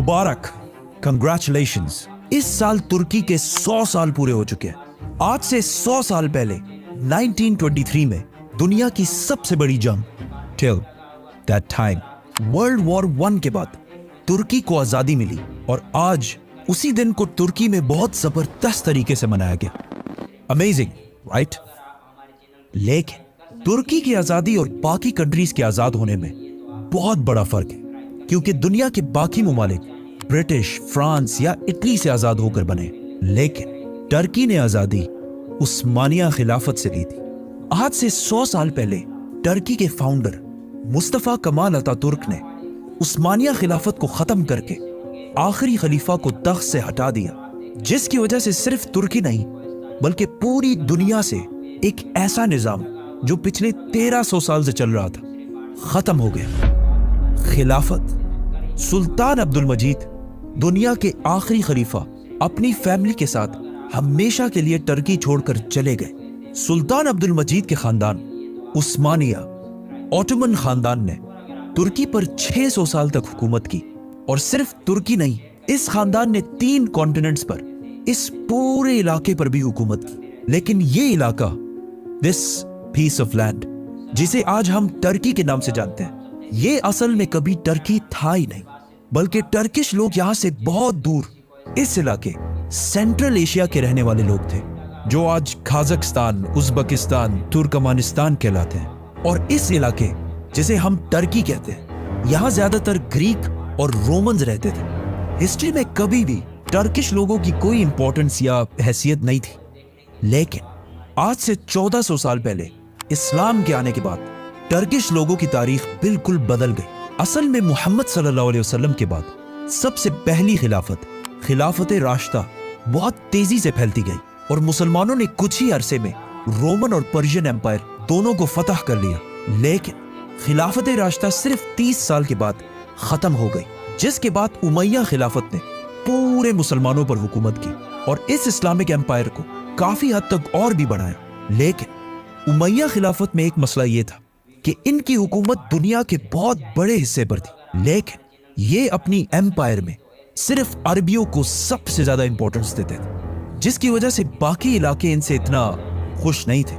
मुबारक, congratulations. इस साल तुर्की के 100 साल पूरे हो चुके हैं। आज से 100 साल पहले 1923 में दुनिया की सबसे बड़ी जंग till that time world war 1 के बाद तुर्की को आजादी मिली और आज उसी दिन को तुर्की में बहुत जबरदस्त तरीके से मनाया गया। Amazing, right? लेकिन तुर्की की आजादी और बाकी कंट्रीज के आजाद होने में बहुत बड़ा फर्क है, क्योंकि दुनिया के बाकी ममालिक ब्रिटिश, फ्रांस या इटली से आजाद होकर बने, लेकिन टर्की ने आजादी उस्मानिया खिलाफत से ली थी। आज से 100 साल पहले टर्की के फाउंडर मुस्तफा कमाल अतातुर्क ने उस्मानिया खिलाफत को खत्म करके आखिरी खलीफा को तख्त से हटा दिया, जिसकी वजह से सिर्फ तुर्की नहीं बल्कि पूरी दुनिया से एक ऐसा निजाम जो पिछले 1300 साल से चल रहा था खत्म हो गया। खिलाफत। सुल्तान अब्दुल मजीद, दुनिया के आखिरी खलीफा, अपनी फैमिली के साथ हमेशा के लिए टर्की छोड़कर चले गए। सुल्तान अब्दुल मजीद के खानदान उस्मानिया ऑटोमन खानदान ने तुर्की पर 600 साल तक हुकूमत की, और सिर्फ तुर्की नहीं, इस खानदान ने 3 कॉन्टिनेंट्स पर, इस पूरे इलाके पर भी हुकूमत की। लेकिन ये इलाका, दिस पीस ऑफ लैंड जिसे आज हम टर्की के नाम से जानते हैं, ये असल में कभी टर्की था ही नहीं, बल्कि टर्किश लोग यहां से बहुत दूर इस इलाके सेंट्रल एशिया के रहने वाले लोग थे, जो आज काजाकिस्तान, उज्बेकिस्तान, तुर्कमानिस्तान कहलाते हैं। और इस इलाके जिसे हम टर्की कहते हैं, यहां ज्यादातर ग्रीक और रोमन्स रहते थे। हिस्ट्री में कभी भी टर्किश लोगों की कोई इंपॉर्टेंस या हैसियत नहीं थी, लेकिन आज से 1400 साल पहले इस्लाम के आने के बाद टर्किश लोगों की तारीख बिल्कुल बदल गई। असल में मोहम्मद सल्लल्लाहु अलैहि वसल्लम के बाद सबसे पहली खिलाफत राशिदा बहुत तेजी से फैलती गई, और मुसलमानों ने कुछ ही अरसे में रोमन और पर्शियन एम्पायर दोनों को फतह कर लिया। लेकिन खिलाफत राशिदा सिर्फ 30 साल के बाद खत्म हो गई, जिसके बाद उमैया खिलाफत ने पूरे मुसलमानों पर हुकूमत की और इस इस्लामिक एम्पायर को काफी हद तक और भी बढ़ाया। लेकिन उमैया खिलाफत में एक मसला ये था कि इनकी हुकूमत दुनिया के बहुत बड़े हिस्से पर थी, लेकिन ये अपनी एम्पायर में सिर्फ अरबियों को सबसे ज्यादा इंपॉर्टेंस देते थे, जिसकी वजह से बाकी इलाके इनसे इतना खुश नहीं थे।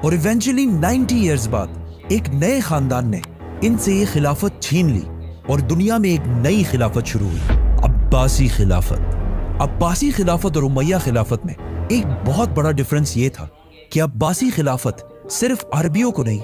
और इवेंचुअली 90 इयर्स बाद एक नए खानदान ने इनसे ये खिलाफत छीन ली और दुनिया में एक नई खिलाफत शुरू हुई, अब्बासी खिलाफत। अब्बासी खिलाफत और उमैया खिलाफत में एक बहुत बड़ा डिफरेंस ये था कि अब्बासी खिलाफत सिर्फ अरबियों को नहीं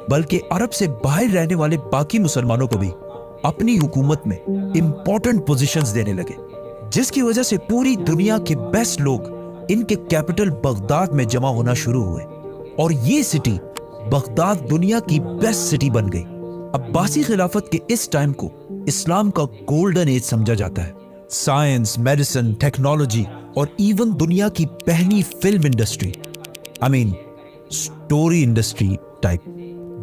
बल्कि अरब से बाहर रहने वाले बाकी मुसलमानों को भी अपनी हुकूमत में इंपॉर्टेंट पोजीशंस देने लगे, जिसकी वजह से पूरी दुनिया के बेस्ट लोग इनके कैपिटल बगदाद में जमा होना शुरू हुए, और ये सिटी बगदाद दुनिया की बेस्ट सिटी बन गई। अब्बासी खिलाफत के इस टाइम को इस्लाम का गोल्डन एज समझा जाता है। साइंस, मेडिसिन, टेक्नोलॉजी और इवन दुनिया की पहली film industry, story industry type,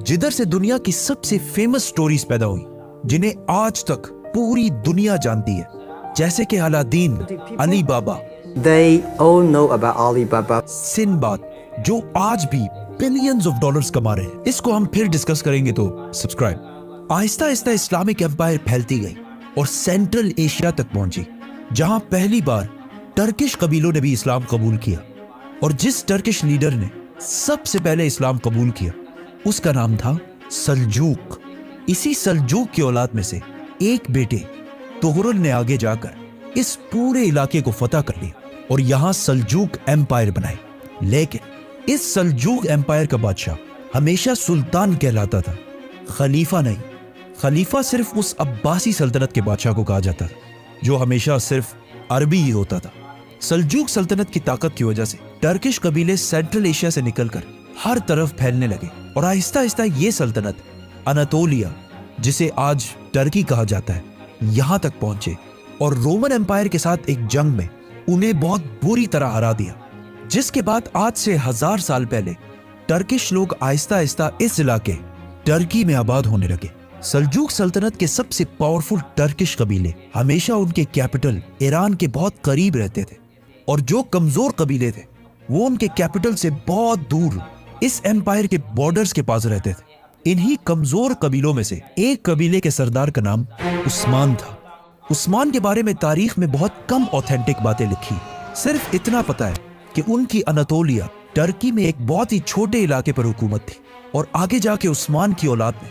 जिधर से दुनिया की सबसे फेमस स्टोरीज पैदा हुई, जिन्हें आज तक पूरी दुनिया जानती है, जैसे कि Aladdin, Ali Baba, They all know about Alibaba. Sinbad, जो आज भी बिलियंस ऑफ डॉलर्स कमा रहे हैं। इसको हम फिर डिस्कस करेंगे, तो subscribe. Aahista Aahista Islamic empire फैलती गई और सेंट्रल एशिया तक पहुंची, जहां पहली बार टर्किश कबीलों ने भी इस्लाम कबूल किया, और जिस टर्किश लीडर ने सबसे पहले इस्लाम कबूल किया उसका नाम था सल्जूक। इसी सल्जूक की औलाद में से एक बेटे तुगरुल ने आगे जाकर इस पूरे इलाके को फतह कर लिया और यहां सल्जूक एम्पायर बनाई। लेकिन इस सल्जूक एम्पायर का बादशाह हमेशा सुल्तान कहलाता था, खलीफा नहीं। खलीफा सिर्फ उस अब्बासी सल्तनत के बादशाह को कहा जाता था, जो हमेशा सिर्फ अरबी ही होता था। सल्जूक सल्तनत की ताकत की वजह से टर्किश कबीले सेंट्रल एशिया से निकलकर हर तरफ फैलने लगे, और आहिस्ता आहिस्ता ये सल्तनत अनातोलिया, जिसे आज टर्की कहा जाता है, यहां तक पहुंचे और रोमन एम्पायर के साथ एक जंग में उन्हें बहुत बुरी तरह हरा दिया, जिसके बाद आज से 1000 साल पहले टर्किश लोग आहिस्ता आहिस्ता इस इलाके टर्की में आबाद होने लगे। सल्जूक सल्तनत के सबसे पावरफुल टर्किश कबीले हमेशा उनके कैपिटल ईरान के बहुत करीब रहते थे, और जो कमजोर कबीले थे वो उनके कैपिटल से बहुत दूर इस एम्पायर के बॉर्डर्स के पास रहते थे। इन्हीं कमजोर कबीलों में से एक कबीले के सरदार का नाम उस्मान था। عثمان کے بارے میں تاریخ میں بہت کم اوتھینٹک باتیں لکھی. صرف اتنا پتا ہے کہ ان کی اناتولیا ٹرکی میں ایک بہت ہی چھوٹے علاقے پر حکومت تھی اور آگے جا کے عثمان کی اولاد نے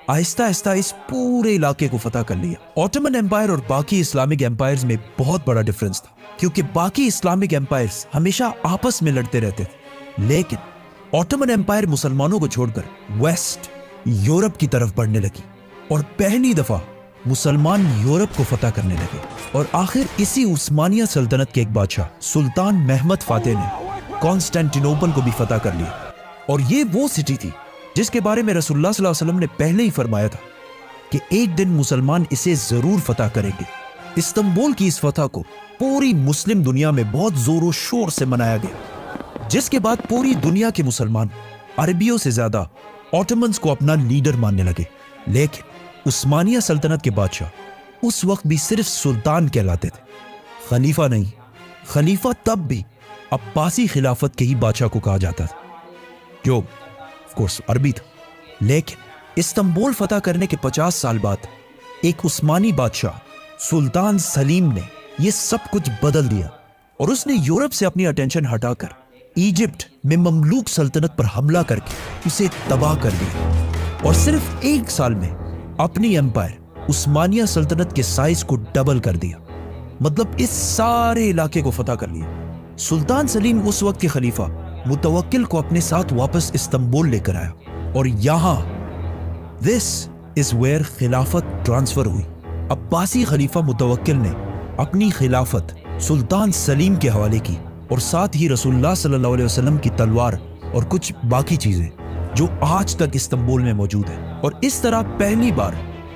آہستہ آہستہ اس پورے علاقے کو فتح کر لیا. آٹومن امپائر اور باقی اسلامک امپائرز میں بہت بڑا ڈفرنس تھا کیونکہ باقی اسلامک امپائرز ہمیشہ آپس میں لڑتے رہتے تھے، لیکن آٹومن امپائر مسلمانوں کو چھوڑ کر ویسٹ یورپ کی طرف بڑھنے لگی اور پہلی دفعہ مسلمان یورپ کو فتح کرنے لگے. اور آخر اسی عثمانیہ سلطنت کے ایک بادشاہ سلطان محمد فاتح نے کانسٹینٹینوپل کو بھی فتح کر لیا. اور یہ وہ سٹی تھی جس کے بارے میں رسول اللہ صلی اللہ علیہ وسلم نے پہلے ہی فرمایا تھا کہ ایک دن مسلمان اسے ضرور فتح کریں گے. استنبول کی اس فتح کو پوری مسلم دنیا میں بہت زور و شور سے منایا گیا، جس کے بعد پوری دنیا کے مسلمان عربیوں سے زیادہ آٹومنز کو اپنا لیڈر ماننے لگے. لیکن عثمانیہ سلطنت کے بادشاہ اس وقت بھی صرف سلطان کہلاتے تھے، خلیفہ نہیں. خلیفہ تب بھی عباسی خلافت کے ہی بادشاہ کو کہا جاتا تھا جو آف کورس عربی تھا. لیکن استنبول فتح کرنے کے 50 سال بعد ایک عثمانی بادشاہ سلطان سلیم نے یہ سب کچھ بدل دیا اور اس نے یورپ سے اپنی اٹینشن ہٹا کر ایجپٹ میں مملوک سلطنت پر حملہ کر کے اسے تباہ کر دیا اور صرف ایک سال میں اپنی امپائر عثمانیہ سلطنت کے سائز کو ڈبل کر دیا. مطلب اس سارے علاقے کو فتح کر لیا. سلطان سلیم اس وقت کے خلیفہ متوکل کو اپنے ساتھ واپس استنبول لے کر آیا اور یہاں this is where خلافت ٹرانسفر ہوئی. عباسی خلیفہ متوکل نے اپنی خلافت سلطان سلیم کے حوالے کی اور ساتھ ہی رسول اللہ صلی اللہ علیہ وسلم کی تلوار اور کچھ باقی چیزیں جو آج تک استنبول میں موجود ہیں. اور اس طرح پہلی بار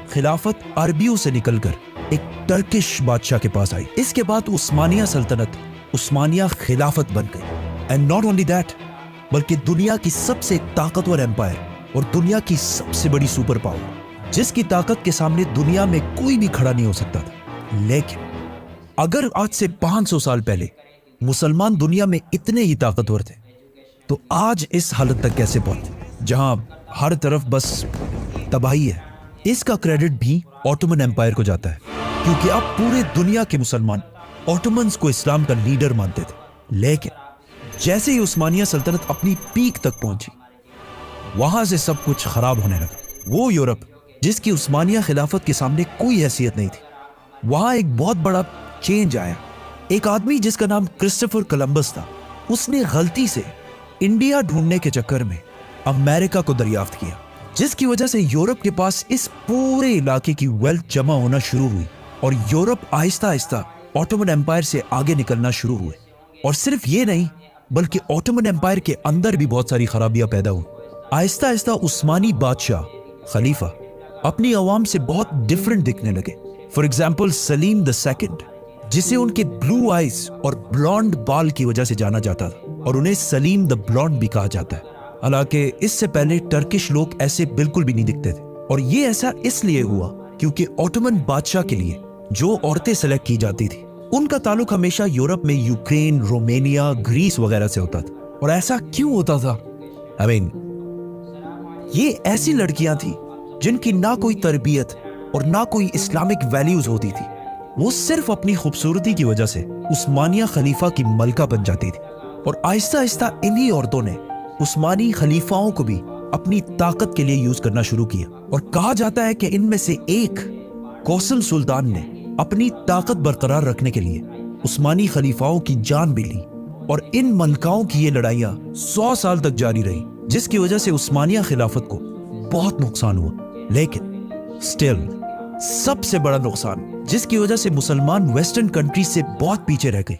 خلافت عربیوں سے نکل کر ایک ٹرکش بادشاہ کے پاس آئی. اس کے بعد عثمانیہ سلطنت عثمانیہ خلافت بن گئی. اینڈ ناٹ اونلی دیٹ بلکہ دنیا کی سب سے طاقتور امپائر اور دنیا کی سب سے بڑی سپر پاور جس کی طاقت کے سامنے دنیا میں کوئی بھی کھڑا نہیں ہو سکتا تھا. لیکن اگر آج سے 500 سال پہلے مسلمان دنیا میں اتنے ہی طاقتور تھے تو آج اس حالت تک کیسے پہنچے جہاں ہر طرف بس تباہی ہے. اس کا کریڈٹ بھی آٹومن امپائر کو جاتا ہے کیونکہ اب پورے دنیا کے مسلمان آٹومنز کو اسلام کا لیڈر مانتے تھے. لیکن جیسے ہی عثمانیہ سلطنت اپنی پیک تک پہنچی وہاں سے سب کچھ خراب ہونے لگا. وہ یورپ جس کی عثمانیہ خلافت کے سامنے کوئی حیثیت نہیں تھی وہاں ایک بہت بڑا چینج آیا. ایک آدمی جس کا نام کرسٹوفر کولمبس تھا اس نے غلطی سے انڈیا ڈھونڈنے کے چکر میں امریکہ کو دریافت کیا جس کی وجہ سے یورپ کے پاس اس پورے علاقے کی ویلتھ جمع ہونا شروع ہوئی اور یورپ آہستہ آہستہ آٹومن امپائر سے آگے نکلنا شروع ہوئے. اور صرف یہ نہیں بلکہ آٹومن امپائر کے اندر بھی بہت ساری خرابیاں پیدا ہوئی. آہستہ آہستہ عثمانی بادشاہ خلیفہ اپنی عوام سے بہت ڈیفرنٹ دکھنے لگے. For example Salim the second جسے ان کے بلو آئیز اور بلانڈ بال کی وجہ سے جانا جاتا تھا اور انہیں سلیم the blonde بھی کہا جاتا ہے. حالانکہ اس سے پہلے ٹرکش لوگ ایسے بالکل بھی نہیں دکھتے تھے اور یہ ایسا اس لیے ہوا کیونکہ آٹومن بادشاہ کے لیے جو عورتیں سلیکٹ کی جاتی تھی ان کا تعلق ہمیشہ یورپ میں یوکرین، رومینیا، گریس وغیرہ سے ہوتا تھا. اور ایسا کیوں ہوتا تھا؟ یہ ایسی لڑکیاں تھیں جن کی نہ کوئی تربیت اور نہ کوئی اسلامک ویلیوز ہوتی تھی. وہ صرف اپنی خوبصورتی کی وجہ سے عثمانیہ خلیفہ کی ملکہ بن جاتی تھی اور آہستہ آہستہ انہی عورتوں نے عثمانی خلیفاؤں کو بھی اپنی طاقت کے لیے یوز کرنا شروع کیا. اور کہا جاتا ہے کہ ان میں سے ایک کوسم سلطان نے اپنی طاقت برقرار رکھنے کے لیے عثمانی خلیفاؤں کی جان بھی لی اور ان ملکاؤں کی یہ لڑائیاں 100 سال تک جاری رہی جس کی وجہ سے عثمانیہ خلافت کو بہت نقصان ہوا. لیکن سٹل سب سے بڑا نقصان جس کی وجہ سے مسلمان ویسٹرن کنٹریز سے بہت پیچھے رہ گئے.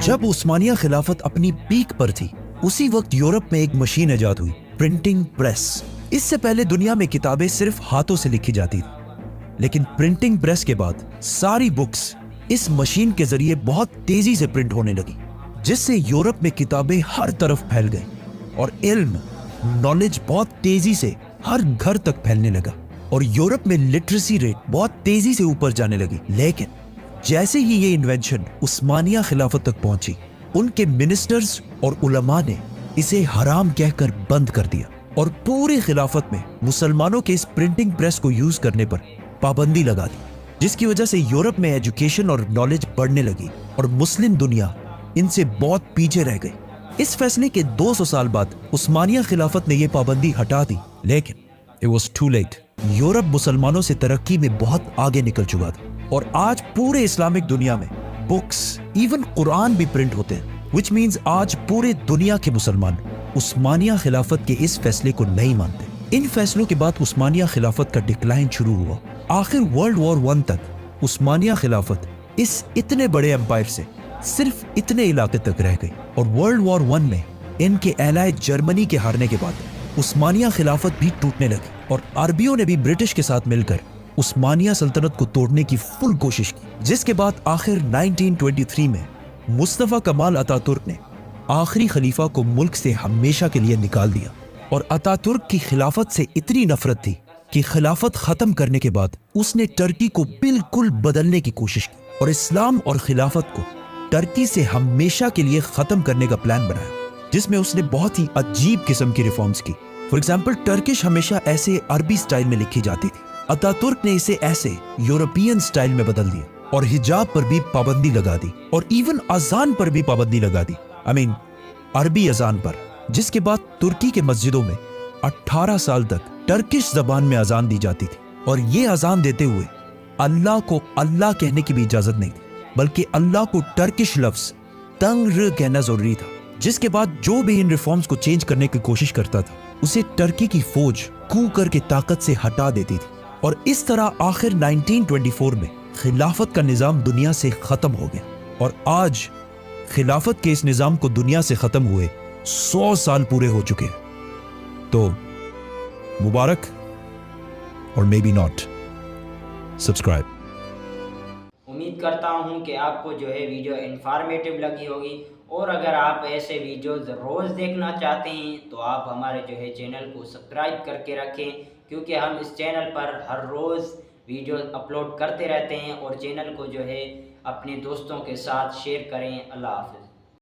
جب عثمانیہ خلافت اپنی پیک پر تھی اسی وقت یورپ میں ایک مشین ایجاد ہوئی، پرنٹنگ پریس. اس سے پہلے دنیا میں کتابیں صرف ہاتھوں سے لکھی جاتی تھی لیکن پرنٹنگ پریس کے بعد ساری بکس اس مشین کے ذریعے بہت تیزی سے پرنٹ ہونے لگی جس سے یورپ میں کتابیں ہر طرف پھیل گئیں اور علم، نالج بہت تیزی سے ہر گھر تک پھیلنے لگا اور یورپ میں لٹریسی ریٹ بہت تیزی سے اوپر جانے لگی. لیکن جیسے ہی یہ انوینشن عثمانیہ خلافت تک پہنچی ان کے منسٹرز اور علماء نے اسے حرام کہہ کر بند کر دیا اور پوری خلافت میں مسلمانوں کے اس پرنٹنگ پریس کو یوز کرنے پر پابندی لگا دی. जिसकी वजह से यूरोप में एजुकेशन और नॉलेज बढ़ने लगी और मुस्लिम दुनिया इनसे बहुत पीछे रह गई। इस फैसले के 200 साल बाद उस्मानिया खिलाफत ने यह पाबंदी हटा दी, लेकिन it was too late. Europe मुसलमानों से तरक्की में बहुत आगे निकल चुका था और आज पूरे इस्लामिक दुनिया में बुक्स, इवन कुरान भी प्रिंट होते हैं, which means आज पूरे दुनिया के मुसलमान उस्मानिया खिलाफत के इस फैसले को नहीं मानते। इन फैसलों के बाद उस्मानिया खिलाफत का डिक्लाइन शुरू हुआ। आखिर वर्ल्ड वॉर 1 तक उस्मानिया खिलाफत इस इतने बड़े एम्पायर से सिर्फ इतने इलाके तक रह गई और वर्ल्ड वॉर 1 में इनके एलाय जर्मनी के हारने के बाद उस्मानिया खिलाफत भी टूटने लगी और अरबियों ने भी ब्रिटिश के साथ मिलकर उस्मानिया सल्तनत को तोड़ने की फुल कोशिश की, जिसके बाद आखिर 1923 में मुस्तफा कमाल अतातुर्क ने आखिरी खलीफा को मुल्क से हमेशा के लिए निकाल दिया और अतातुर्क की खिलाफत से इतनी नफरत थी कि खिलाफत खत्म करने के बाद उसने टर्की को बिल्कुल बदलने की कोशिश की और इस्लाम और खिलाफत को टर्की से हमेशा के लिए खत्म करने का प्लान बनाया, जिसमें उसने बहुत ही अजीब किस्म की रिफॉर्म्स की। फॉर एग्जाम्पल, टर्किश हमेशा ऐसे अरबी स्टाइल में लिखी जाती थी, अतातुर्क ने इसे ऐसे यूरोपियन स्टाइल में बदल दिया और हिजाब पर भी पाबंदी लगा दी और इवन अजान पर भी पाबंदी लगा दी, अरबी अजान पर, जिसके बाद तुर्की के मस्जिदों में 18 साल तक टर्किश जबान में अजान दी जाती थी और ये अजान देते हुए अल्लाह को अल्लाह कहने की भी इजाजत नहीं थी, बल्कि अल्लाह को टर्किश लफ्ज तंग र कहना जरूरी था। जिसके बाद जो भी इन रिफॉर्म्स को चेंज करने की कोशिश करता था उसे टर्की की फौज कू करके ताकत से हटा देती थी और इस तरह आखिर 1924 में खिलाफत का निजाम दुनिया से खत्म हो गया और आज खिलाफत के इस निजाम को दुनिया से खत्म हुए 100 साल पूरे हो चुके हैं। तो मुबारक और मे बी नॉट। सब्सक्राइब। उम्मीद करता हूँ कि आपको जो है वीडियो इन्फॉर्मेटिव लगी होगी और अगर आप ऐसे वीडियोस रोज़ देखना चाहते हैं तो आप हमारे जो है चैनल को सब्सक्राइब करके रखें, क्योंकि हम इस चैनल पर हर रोज़ वीडियो अपलोड करते रहते हैं और चैनल को जो है अपने दोस्तों के साथ शेयर करें। अल्लाह हाफ़िज़।